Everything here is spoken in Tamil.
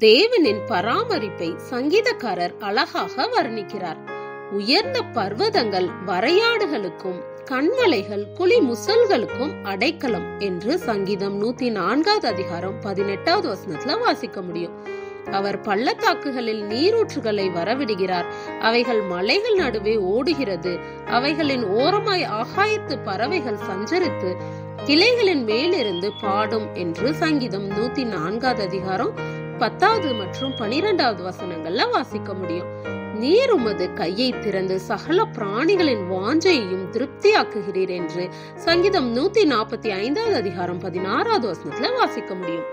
தேவனின் பராமரிப்பை சங்கீதக்காரர் அழகாக வர்ணிக்கிறார். உயர்ந்த பர்வதங்கள் வரையாடுகளுக்கும் கண்மலைகள் குழி முசல்களுக்கும் அடைக்கலம் என்று சங்கீதம் 104 அதிகாரம் 18வது வசனத்துல வாசிக்க முடியும். அவர் பள்ளத்தாக்குகளில் நீரூற்றுகளை வரவிடுகிறார். அவைகள் மலைகள் நடுவே ஓடுகிறது. அவைகளின் ஓரமாய் ஆகாயத்து பறவைகள் சஞ்சரித்து கிளைகளின் மேலிருந்து பாடும் என்று சங்கீதம் 104 அதிகாரம் 10வது மற்றும் 12வது வசனங்கள்ல வாசிக்க முடியும். நீர் உமது கையை திறந்து சகல பிராணிகளின் வாஞ்சையையும் திருப்தியாக்குகிறீர் என்று சங்கீதம் 145 அதிகாரம் 16வது வசனத்துல வாசிக்க முடியும்.